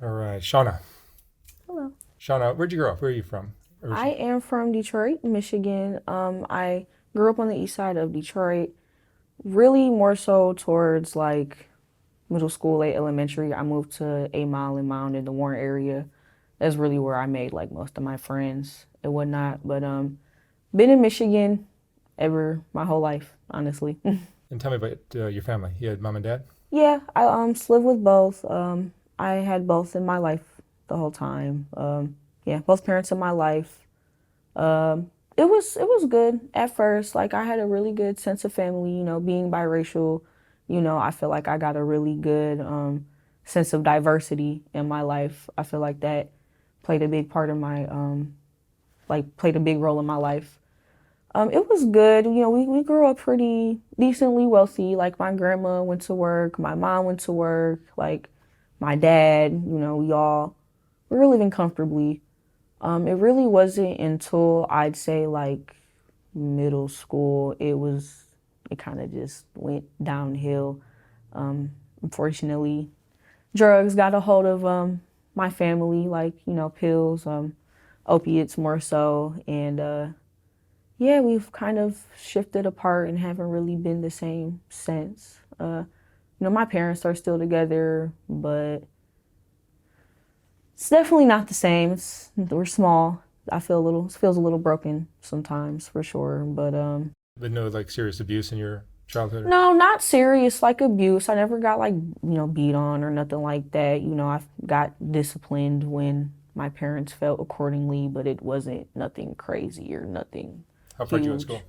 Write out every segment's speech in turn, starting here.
All right, Shawna. Hello. Shawna, where'd you grow up? Where are you from I originally? am from Detroit, Michigan. I grew up on the east side of Detroit, really more so towards like middle school, late elementary. I moved to 8 Mile and Mound in the Warren area. That's really where I made like most of my friends and whatnot. But been in Michigan ever my whole life, honestly. And tell me about your family. You had mom and dad? Yeah, I lived with both. I had both in my life the whole time. Yeah, both parents in my life. It was good at first. Like I had a really good sense of family, being biracial, I feel like I got a really good sense of diversity in my life. I feel like that played a big part of my like played a big role in my life. It was good. We grew up pretty decently wealthy. Like my grandma went to work, my mom went to work, like my dad, we were living comfortably. It really wasn't until I'd say like middle school, it kind of just went downhill. Unfortunately, drugs got a hold of my family, like, pills, opiates more so. And yeah, we've kind of shifted apart and haven't really been the same since. My parents are still together, but it's definitely not the same. We're small. It feels a little broken sometimes for sure. But But no like serious abuse in your childhood? no, not serious like abuse. I never got like, beat on or nothing like that. I got disciplined when my parents felt accordingly, but it wasn't nothing crazy or nothing How far did you go in huge.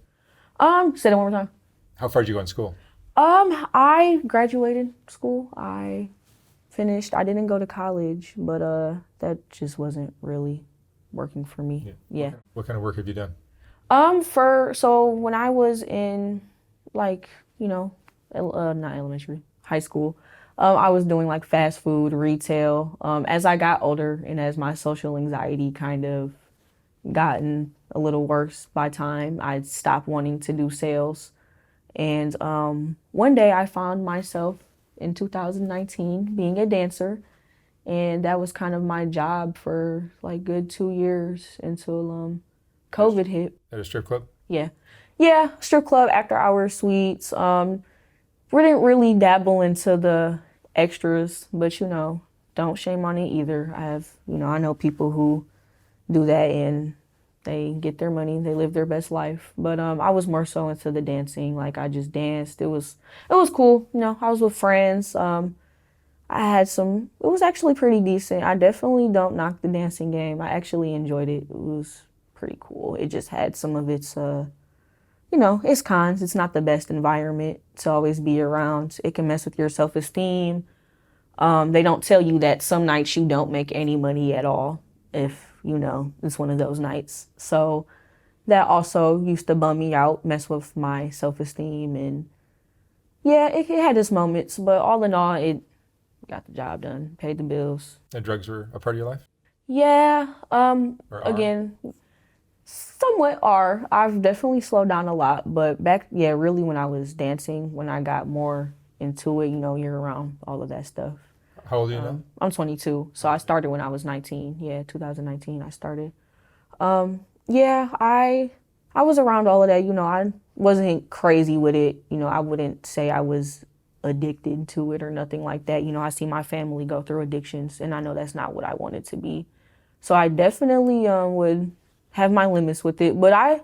school? Say that one more time. How far did you go in school? I graduated school. I finished. I didn't go to college, but that just wasn't really working for me. Yeah. Yeah. What kind of work have you done? For so when I was in like, not elementary, high school, I was doing like fast food, retail. As I got older and as my social anxiety kind of gotten a little worse by time, I stopped wanting to do sales. And one day I found myself in 2019 being a dancer, and that was kind of my job for like good 2 years until At COVID hit. a strip club? Yeah, yeah, strip club, after hours suites. We didn't really dabble into the extras, but don't shame on it either. I know people who do that and they get their money, they live their best life. But I was more so into the dancing. Like I just danced. It was cool. I was with friends. I had some. It was actually pretty decent. I definitely don't knock the dancing game. I actually enjoyed it. It was pretty cool. It just had some of its its cons. It's not the best environment to always be around. It can mess with your self-esteem. They don't tell you that some nights you don't make any money at all if, it's one of those nights. So that also used to bum me out, mess with my self-esteem. And yeah, it had its moments, but all in all, it got the job done, paid the bills. And drugs were a part of your life? Yeah, Or are? again, somewhat are. I've definitely slowed down a lot, but back, yeah, really when I was dancing, when I got more into it, year round, all of that stuff. How old are you now? I'm 22, so I started when I was 19. Yeah, 2019 I started. Yeah, I was around all of that. I wasn't crazy with it. I wouldn't say I was addicted to it or nothing like that. I see my family go through addictions, and I know that's not what I wanted to be. So I definitely would have my limits with it. But I did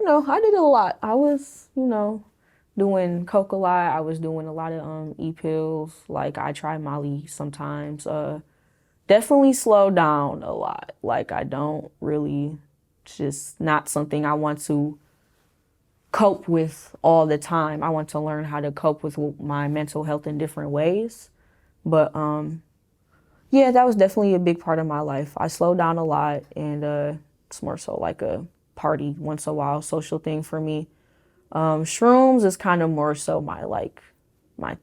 it a lot. I was, doing coke a lot. I was doing a lot of e-pills. Like I try Molly sometimes. Definitely slow down a lot. Like I don't really, it's just not something I want to cope with all the time. I want to learn how to cope with my mental health in different ways. But yeah, that was definitely a big part of my life. I slowed down a lot, and it's more so like a party once a while social thing for me. Shrooms is kind of more so my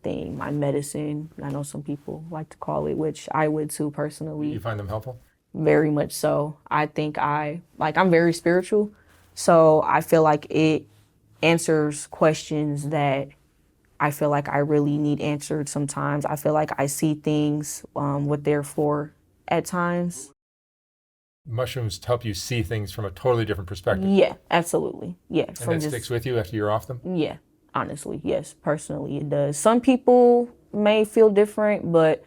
thing, my medicine. I know some people like to call it, which I would too You personally, find them helpful? very much so. I think I'm very spiritual, so I feel like it answers questions that I feel like I really need answered sometimes. I feel like I see things what they're for at times. Mushrooms help you see things from a totally different perspective. Yeah, absolutely. Yeah. And that sticks with you after you're off them? Yeah, honestly, yes. Personally, it does. Some people may feel different, but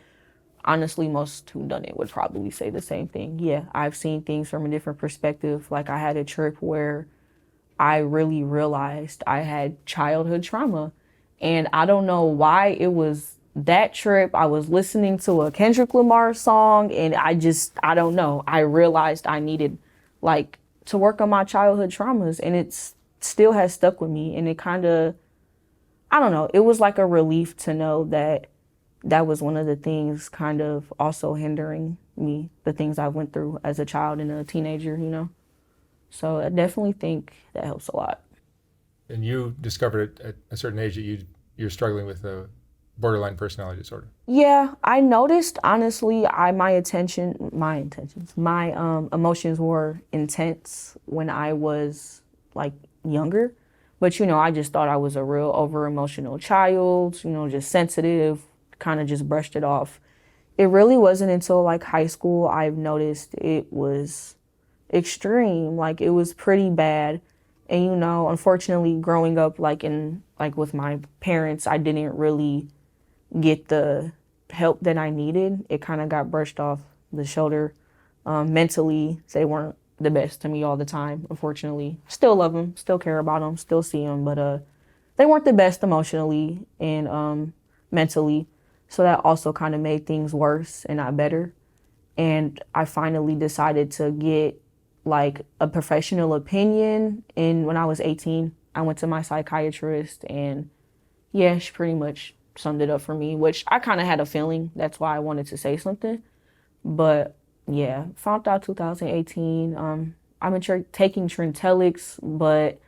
honestly, most who done it would probably say the same thing. Yeah, I've seen things from a different perspective. Like I had a trip where I really realized I had childhood trauma. And I don't know why it was that trip. I was listening to a Kendrick Lamar song and I don't know. I realized I needed like to work on my childhood traumas, and it still has stuck with me. And it kind of, I don't know, it was like a relief to know that that was one of the things kind of also hindering me, the things I went through as a child and a teenager, you know? So I definitely think that helps a lot. And you discovered at a certain age that you're struggling with a borderline personality disorder. Yeah, I noticed honestly, my emotions were intense when I was like younger. But you know, I just thought I was a real over emotional child, you know, just sensitive, kind of just brushed it off. It really wasn't until like high school I've noticed it was extreme, like it was pretty bad. And you know, unfortunately growing up like with my parents, I didn't really get the help that I needed. It kind of got brushed off the shoulder. Mentally, they weren't the best to me all the time, unfortunately. Still love them, still care about them, still see them, but they weren't the best emotionally and mentally. So that also kind of made things worse and not better. And I finally decided to get like a professional opinion. And when I was 18, I went to my psychiatrist, and yeah, she pretty much summed it up for me, which I kind of had a feeling. That's why I wanted to say something. But yeah, found out 2018. I've been taking Trintellix, but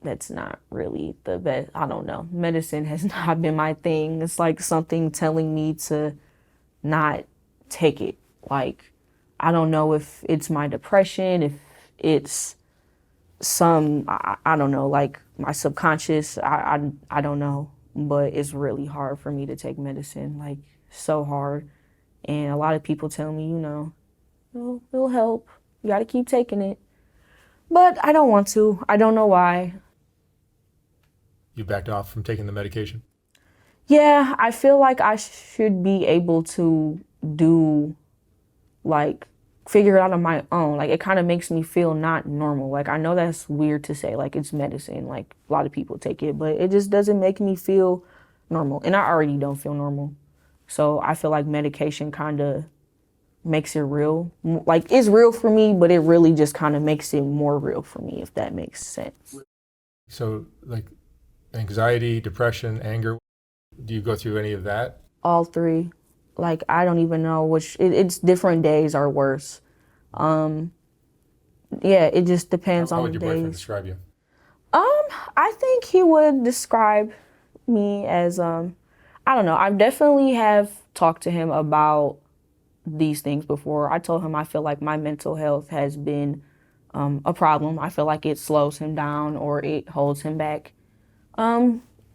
that's not really the best. I don't know. Medicine has not been my thing. It's like something telling me to not take it. Like, I don't know if it's my depression, if it's I don't know, like my subconscious. I don't know, but it's really hard for me to take medicine, like so hard. And a lot of people tell me, you know, it'll help. You got to keep taking it. But I don't want to. I don't know why. You backed off from taking the medication? Yeah, I feel like I should be able to do, like, figure it out on my own. Like, it kind of makes me feel not normal. Like, I know that's weird to say, like, it's medicine. Like, a lot of people take it, but it just doesn't make me feel normal. And I already don't feel normal. So I feel like medication kind of makes it real. Like, it's real for me, but it really just kind of makes it more real for me, if that makes sense. So, like, anxiety, depression, anger, do you go through any of that? All three. Like, I don't even know which, it's different days are worse. Yeah, it just depends How on would the your boyfriend days. describe you? I think he would describe me as, I don't know, I definitely have talked to him about these things before. I told him I feel like my mental health has been a problem. I feel like it slows him down or it holds him back.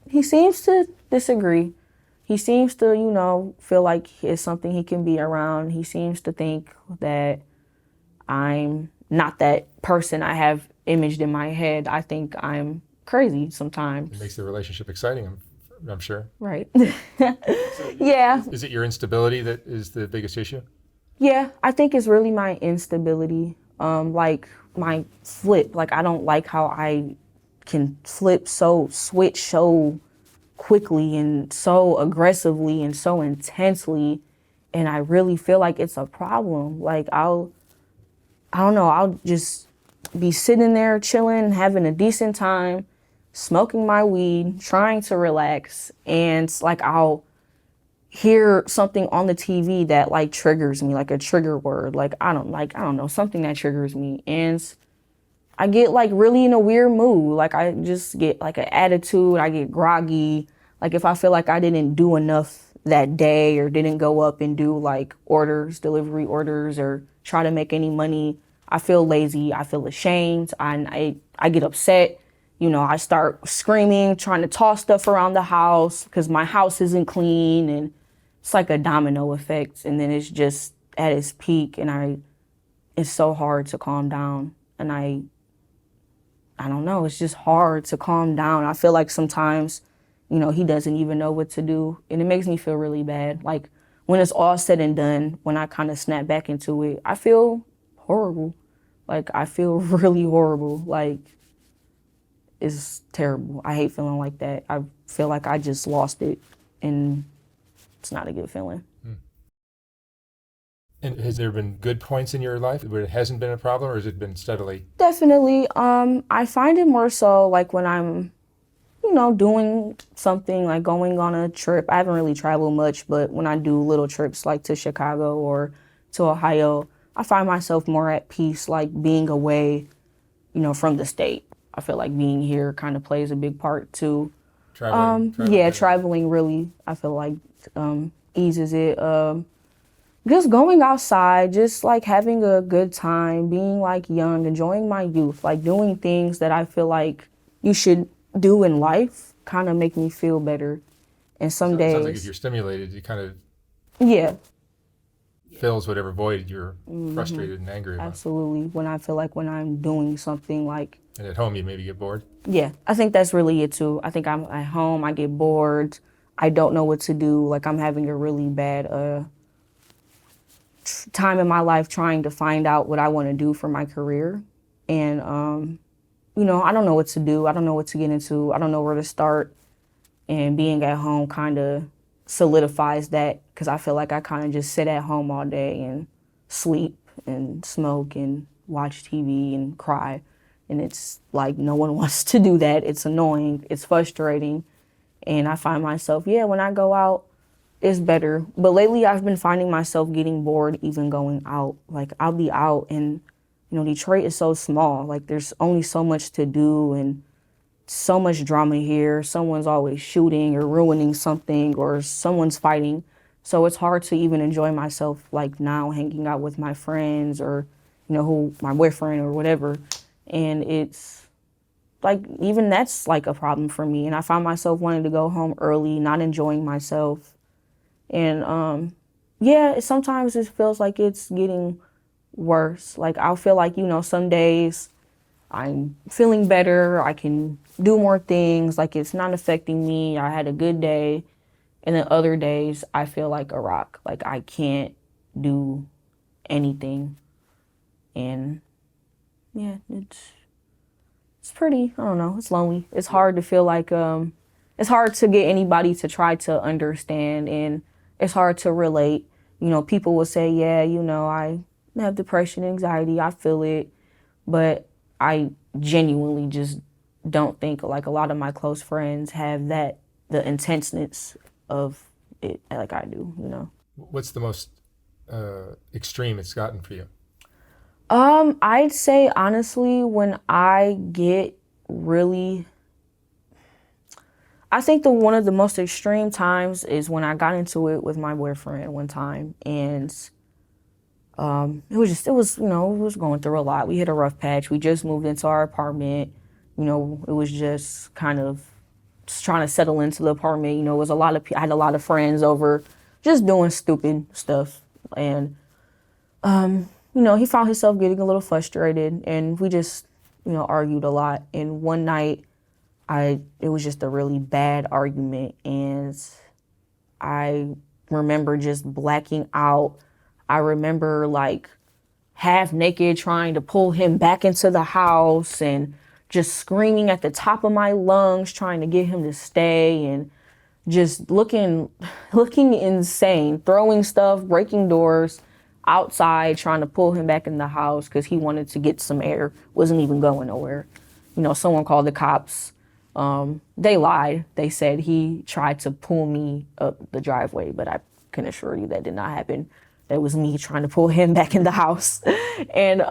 He seems to disagree. He seems to, you know, feel like it's something he can be around. He seems to think that I'm not that person I have imaged in my head. I think I'm crazy sometimes. It makes the relationship exciting, I'm sure. Right. Yeah. Is it your instability that is the biggest issue? Yeah, I think it's really my instability. Like my flip. Like, I don't like how I can switch so quickly and so aggressively and so intensely. And I really feel like it's a problem. Like, I don't know, I'll just be sitting there chilling, having a decent time, smoking my weed, trying to relax. And like, I'll hear something on the TV that like triggers me, like a trigger word. Like, I don't know, something that triggers me. And I get like really in a weird mood. Like, I just get like an attitude. I get groggy. Like, if I feel like I didn't do enough that day or didn't go up and do like delivery orders or try to make any money, I feel lazy. I feel ashamed. I get upset. You know, I start screaming, trying to toss stuff around the house because my house isn't clean. And it's like a domino effect. And then it's just at its peak, and it's so hard to calm down. And I don't know, it's just hard to calm down. I feel like sometimes, he doesn't even know what to do, and it makes me feel really bad. Like when it's all said and done, when I kind of snap back into it, I feel horrible. Like I feel really horrible. Like it's terrible. I hate feeling like that. I feel like I just lost it, and it's not a good feeling. And has there been good points in your life where it hasn't been a problem, or has it been steadily? Definitely. I find it more so like when I'm, doing something like going on a trip. I haven't really traveled much, but when I do little trips like to Chicago or to Ohio, I find myself more at peace, like being away, from the state. I feel like being here kind of plays a big part too. Traveling. Traveling really, I feel like eases it. Just going outside, just like having a good time, being like young, enjoying my youth, like doing things that I feel like you should do in life kind of make me feel better. And some It sounds like if days, you're stimulated, it kind of yeah, fills whatever void you're frustrated and angry about. absolutely. When I feel like when I'm doing something like, And at home, you maybe get bored. yeah, I think that's really it too. I think I'm at home, I get bored, I don't know what to do, like I'm having a really bad time in my life trying to find out what I want to do for my career. And, I don't know what to do. I don't know what to get into. I don't know where to start. And being at home kind of solidifies that because I feel like I kind of just sit at home all day and sleep and smoke and watch TV and cry. And it's like no one wants to do that. It's annoying. It's frustrating. And I find myself, when I go out, it's better. But lately I've been finding myself getting bored even going out. Like I'll be out and, Detroit is so small. Like there's only so much to do and so much drama here. Someone's always shooting or ruining something or someone's fighting. So it's hard to even enjoy myself like now hanging out with my friends or, who my boyfriend or whatever. And it's like even that's like a problem for me. And I find myself wanting to go home early, not enjoying myself. And sometimes it feels like it's getting worse. Like I'll feel like, some days I'm feeling better, I can do more things, like it's not affecting me, I had a good day. And then other days I feel like a rock, like I can't do anything. And yeah, it's pretty, I don't know, it's lonely. It's hard to feel like, it's hard to get anybody to try to understand, and it's hard to relate. People will say, yeah, I have depression, anxiety, I feel it, but I genuinely just don't think like a lot of my close friends have the intenseness of it like I do. What's the most extreme it's gotten for you? I'd say honestly, when I get really, I think one of the most extreme times is when I got into it with my boyfriend one time, and it was going through a lot. We hit a rough patch. We just moved into our apartment. It was just kind of just trying to settle into the apartment. It was I had a lot of friends over, just doing stupid stuff, and he found himself getting a little frustrated, and we just argued a lot. And one night, it was just a really bad argument, and I remember just blacking out. I remember like half naked trying to pull him back into the house and just screaming at the top of my lungs trying to get him to stay, and just looking insane, throwing stuff, breaking doors outside, trying to pull him back in the house because he wanted to get some air, wasn't even going nowhere. Someone called the cops. They lied. They said he tried to pull me up the driveway, but I can assure you that did not happen. That was me trying to pull him back in the house. And it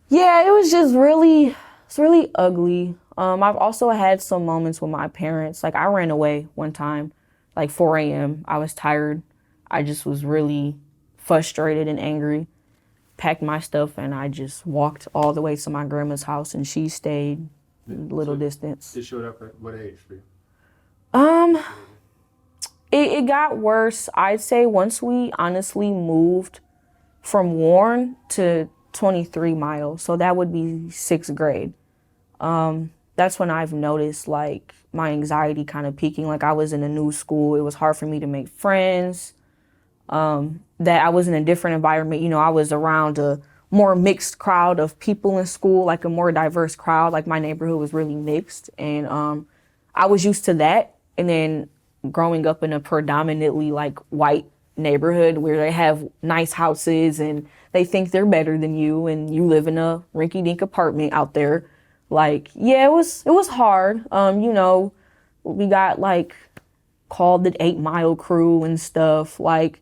was just it's really ugly. I've also had some moments with my parents. Like I ran away one time, like 4 a.m. I was tired. I just was really frustrated and angry. Packed my stuff and I just walked all the way to my grandma's house, and she stayed a little distance. It showed up at what age for you? It got worse. I'd say once we honestly moved from Warren to 23 miles. So that would be sixth grade. That's when I've noticed like my anxiety kind of peaking. Like I was in a new school. It was hard for me to make friends. That I was in a different environment. You know, I was around a more mixed crowd of people in school, like a more diverse crowd. Like my neighborhood was really mixed. And I was used to that. And then growing up in a predominantly like white neighborhood where they have nice houses and they think they're better than you and you live in a rinky-dink apartment out there. Like, yeah, it was hard. You know, we got like called the 8 Mile crew and stuff. Like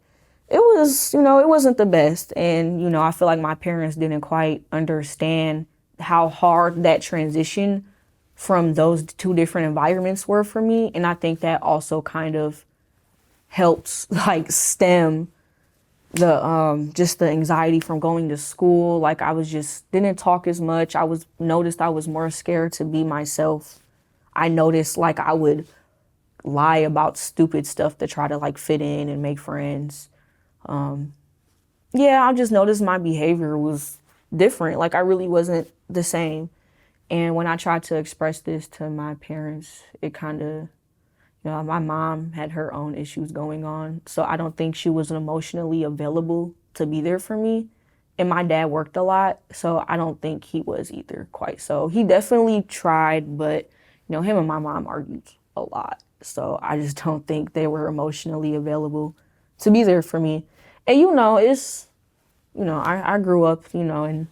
it was, you know, it wasn't the best. And, you know, I feel like my parents didn't quite understand how hard that transition from those two different environments were for me. And I think that also kind of helps like stem the just the anxiety from going to school. Like I was just didn't talk as much. I was more scared to be myself. I noticed like I would lie about stupid stuff to try to like fit in and make friends. Yeah, I just noticed my behavior was different. Like I really wasn't the same. And when I tried to express this to my parents, it kind of, you know, my mom had her own issues going on. So I don't think she was emotionally available to be there for me. And my dad worked a lot. So I don't think he was either quite. So he definitely tried, but, you know, him and my mom argued a lot. So I just don't think they were emotionally available to be there for me. And, you know, I grew up, you know, and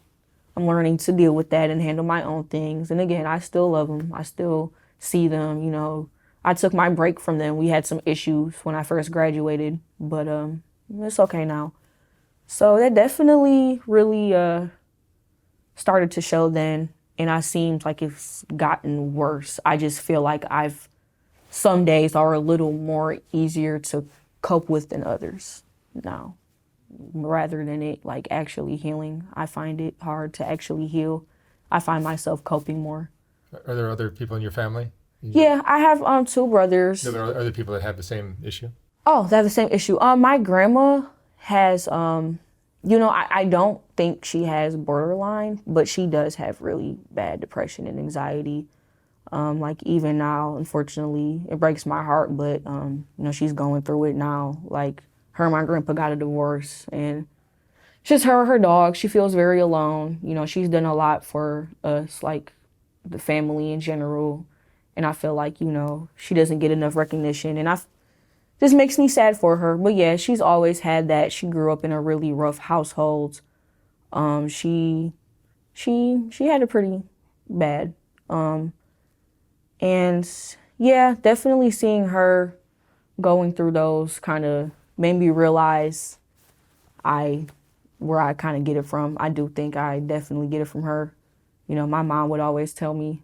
I'm learning to deal with that and handle my own things. And again, I still love them. I still see them, you know. I took my break from them. We had some issues when I first graduated, but it's okay now. So that definitely really started to show then, and I seemed like it's gotten worse. I just feel like some days are a little more easier to cope with than others now. Rather than it like actually healing, I find it hard to actually heal. I find myself coping more. Are there other people in your family? Yeah, I have two brothers. No, there are other people that have the same issue? Oh, they have the same issue. My grandma has, you know, I don't think she has borderline, but she does have really bad depression and anxiety. Like even now, unfortunately, it breaks my heart, but, you know, she's going through it now. Like her and my grandpa got a divorce and it's just her and her dog. She feels very alone. You know, she's done a lot for us, like the family in general. And I feel like, you know, she doesn't get enough recognition. And this makes me sad for her. But yeah, she's always had that. She grew up in a really rough household. She had it pretty bad. And yeah, definitely seeing her going through those kind of made me realize where I kind of get it from. I do think I definitely get it from her. You know, my mom would always tell me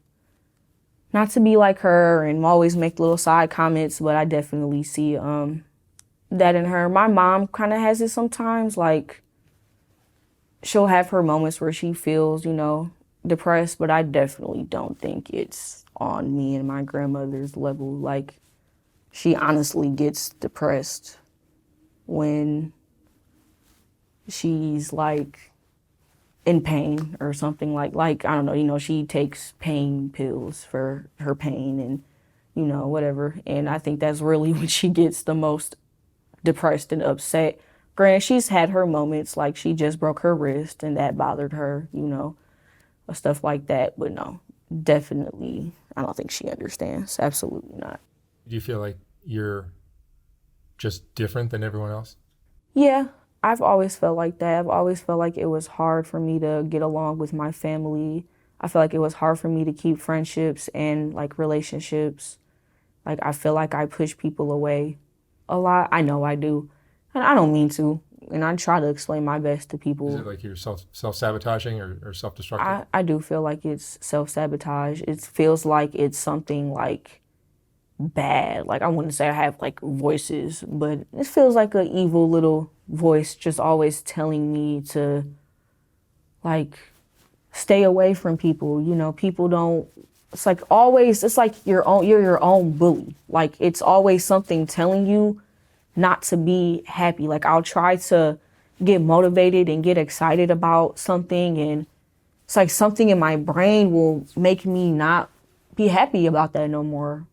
not to be like her and always make little side comments, but I definitely see that in her. My mom kind of has it sometimes, like she'll have her moments where she feels, you know, depressed, but I definitely don't think it's on me and my grandmother's level. Like she honestly gets depressed when she's like in pain or something like I don't know, you know, she takes pain pills for her pain and, you know, whatever. And I think that's really when she gets the most depressed and upset. Granted, she's had her moments, like she just broke her wrist and that bothered her, you know, stuff like that. But no, definitely, I don't think she understands. Absolutely not. Do you feel like you're just different than everyone else? Yeah, I've always felt like that. I've always felt like it was hard for me to get along with my family. I feel like it was hard for me to keep friendships and like relationships. Like I feel like I push people away a lot. I know I do. And I don't mean to. And I try to explain my best to people. Is it like you're self-sabotaging or self-destructive? I do feel like it's self-sabotage. It feels like it's something like bad. Like I wouldn't say I have like voices, but it feels like an evil little voice just always telling me to like stay away from people. You know, people don't, it's like always, it's like you're your own bully. Like it's always something telling you not to be happy. Like I'll try to get motivated and get excited about something, and it's like something in my brain will make me not be happy about that no more.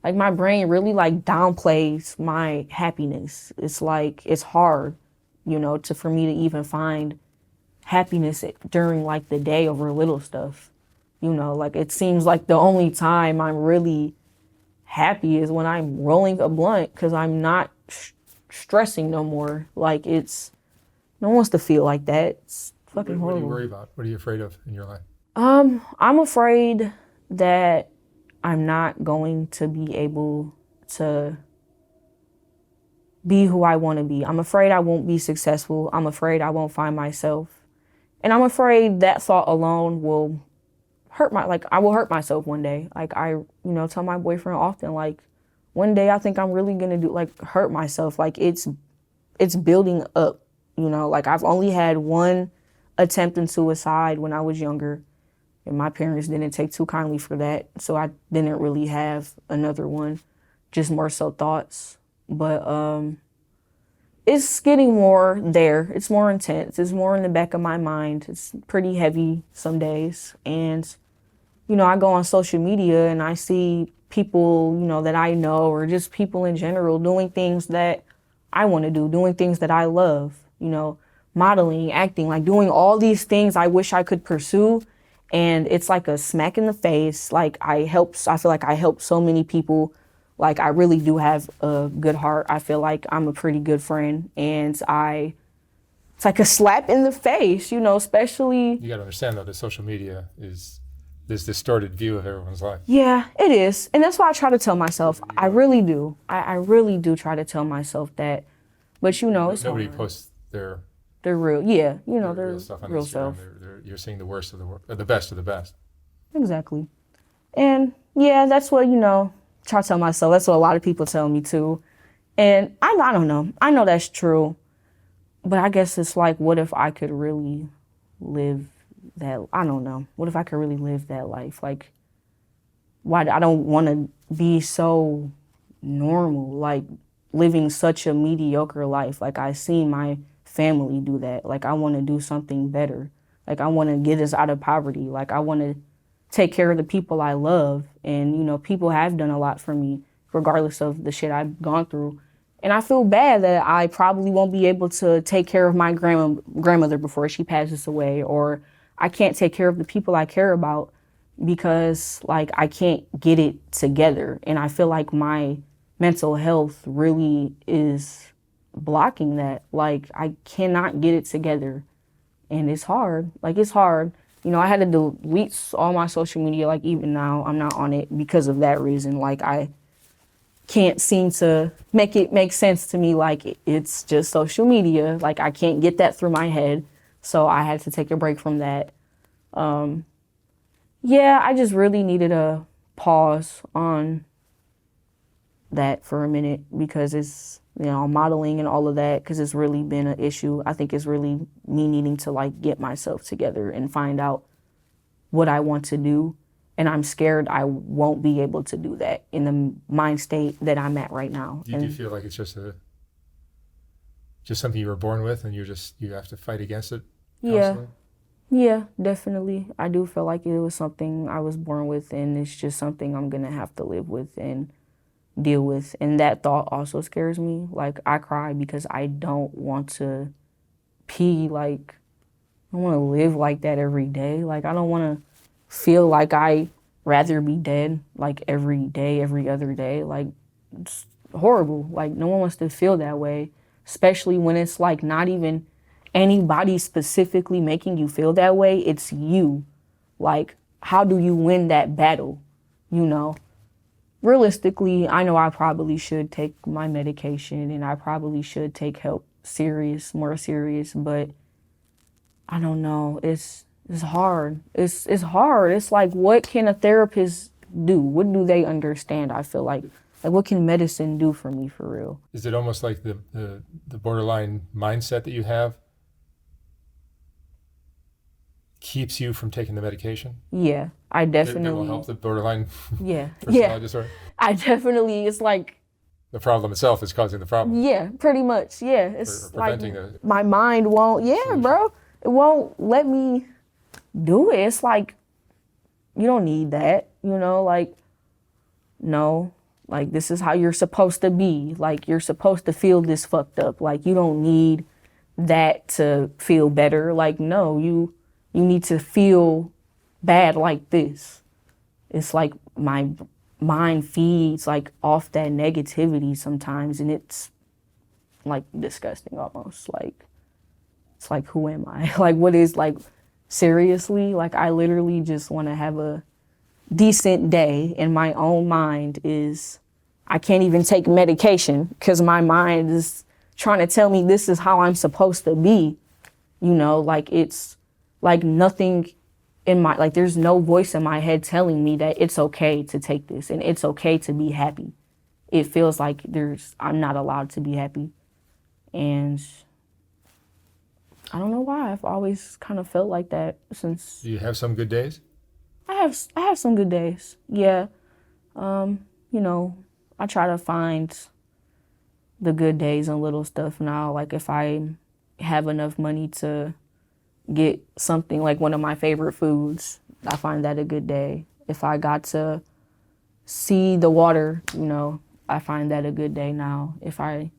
Like my brain really like downplays my happiness. It's like it's hard, for me to even find happiness during like the day over little stuff. Like it seems like the only time I'm really happy is when I'm rolling a blunt because I'm not stressing no more. Like no one wants to feel like that. It's fucking What do you horrible. worry about? What are you afraid of in your life? I'm afraid that I'm not going to be able to be who I want to be. I'm afraid I won't be successful. I'm afraid I won't find myself. And I'm afraid that thought alone will I will hurt myself one day. Like I, tell my boyfriend often, like one day I think I'm really going to hurt myself. Like it's building up, like I've only had one attempt in suicide when I was younger, and my parents didn't take too kindly for that. So I didn't really have another one, just more so thoughts. But it's getting more there. It's more intense. It's more in the back of my mind. It's pretty heavy some days. And, I go on social media and I see people, that I know, or just people in general doing things that I want to do, doing things that I love, modeling, acting, like doing all these things I wish I could pursue. And it's like a smack in the face. Like I feel like I help so many people. Like I really do have a good heart. I feel like I'm a pretty good friend, and it's like a slap in the face, especially. You got to understand though that social media is this distorted view of everyone's life. Yeah, it is. And that's why I try to tell myself. I really do. I really do try to tell myself that. But it's Nobody hard. posts their real, their real stuff on real Instagram. self. You're seeing the worst of the best of the best. Exactly. And yeah, that's what, try to tell myself. That's what a lot of people tell me too. And I don't know. I know that's true. But I guess it's like, what if I could really live that? I don't know. What if I could really live that life? Like, why? I don't want to be so normal, like living such a mediocre life. Like I seen my family do that. Like I want to do something better. Like I want to get us out of poverty. Like I want to take care of the people I love. And, people have done a lot for me, regardless of the shit I've gone through. And I feel bad that I probably won't be able to take care of my grandmother before she passes away, or I can't take care of the people I care about because, like, I can't get it together. And I feel like my mental health really is blocking that. Like, I cannot get it together. And it's hard. Like, it's hard. I had to delete all my social media. Like, even now, I'm not on it because of that reason. Like, I can't seem to make it make sense to me. Like, it's just social media. Like, I can't get that through my head. So I had to take a break from that. Yeah, I just really needed a pause on that for a minute because it's, modeling and all of that, because it's really been an issue. I think it's really me needing to like get myself together and find out what I want to do. And I'm scared I won't be able to do that in the mind state that I'm at right now. Do you feel like it's just something you were born with and you have to fight against it constantly? Yeah, definitely. I do feel like it was something I was born with, and it's just something I'm going to have to live with and deal with. And that thought also scares me. Like, I cry because I don't want to be like, I don't want to live like that every day. Like, I don't want to feel like I rather be dead like every day, every other day. Like, it's horrible. Like, no one wants to feel that way, especially when it's like not even anybody specifically making you feel that way. It's you. Like, how do you win that battle? Realistically, I know I probably should take my medication and I probably should take help more serious, but I don't know. It's hard. It's hard. It's like, what can a therapist do? What do they understand? I feel like what can medicine do for me for real? Is it almost like the borderline mindset that you have keeps you from taking the medication? Yeah, I definitely. That will help the borderline Yeah. personality disorder? I definitely, it's like The problem itself is causing the problem. Yeah, pretty much. Yeah, it's Or preventing like my mind won't. Yeah, solution. bro, it won't let me do it. It's like you don't need that. You know, like no, like this is how you're supposed to be. Like you're supposed to feel this fucked up. Like you don't need that to feel better. Like no, you need to feel bad like this. It's like my mind feeds like off that negativity sometimes, and it's like disgusting almost. Like it's like who am I? Like what is like seriously? Like I literally just want to have a decent day, and my own mind is I can't even take medication because my mind is trying to tell me this is how I'm supposed to be. You know, like it's like nothing in my, like there's no voice in my head telling me that it's okay to take this and it's okay to be happy. It feels like I'm not allowed to be happy. And I don't know why. I've always kind of felt like that since. Do you have some good days? I have some good days. Yeah. You know, I try to find the good days and little stuff now. Like if I have enough money to get something like one of my favorite foods, I find that a good day. If I got to see the water, you know, I find that a good day now. If I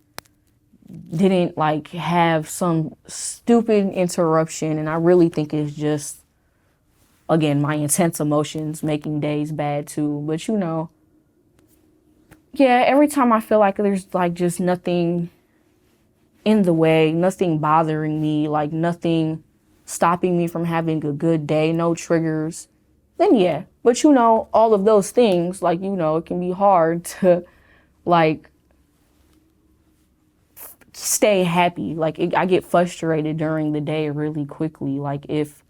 didn't like have some stupid interruption, and I really think it's just, again, my intense emotions making days bad too. But you know, yeah, every time I feel like there's like just nothing in the way, nothing bothering me, like nothing stopping me from having a good day, no triggers, then yeah. But you know, all of those things, like, you know, it can be hard to like stay happy. Like I get frustrated during the day really quickly. Like if,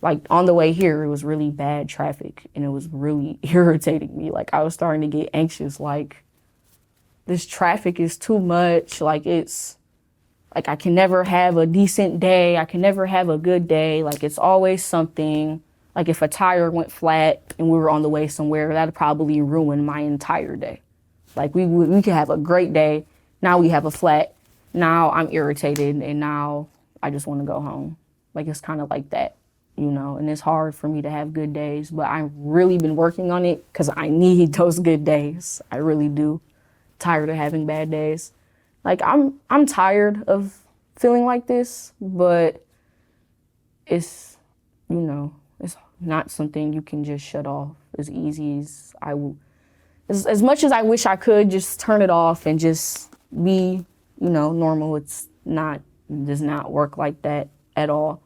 like on the way here, it was really bad traffic and it was really irritating me. Like I was starting to get anxious. Like this traffic is too much. Like it's, like I can never have a decent day. I can never have a good day. Like it's always something. Like if a tire went flat and we were on the way somewhere, that'd probably ruin my entire day. Like we could have a great day. Now we have a flat. Now I'm irritated and now I just want to go home. Like it's kind of like that, you know, and it's hard for me to have good days, but I've really been working on it because I need those good days. I really do. Tired of having bad days. Like I'm tired of feeling like this, but it's, you know, it's not something you can just shut off as easy as I will. As much as I wish I could just turn it off and just be, you know, normal, it's not, it does not work like that at all.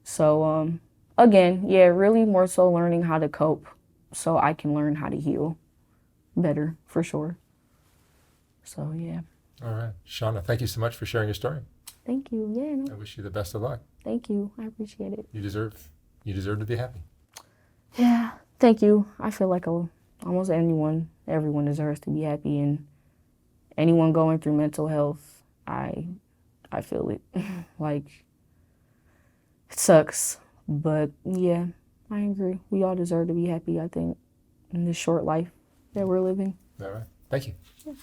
So again, yeah, really more so learning how to cope so I can learn how to heal better for sure. So yeah. All right. Shawna, thank you so much for sharing your story. Thank you. Yeah. No, I wish you the best of luck. thank you. I appreciate it. You deserve to be happy. Yeah. Thank you. I feel like almost everyone deserves to be happy, and anyone going through mental health, I feel it. Like it sucks, but yeah, I agree. We all deserve to be happy, I think, in this short life that we're living. All right. Thank you. Yeah.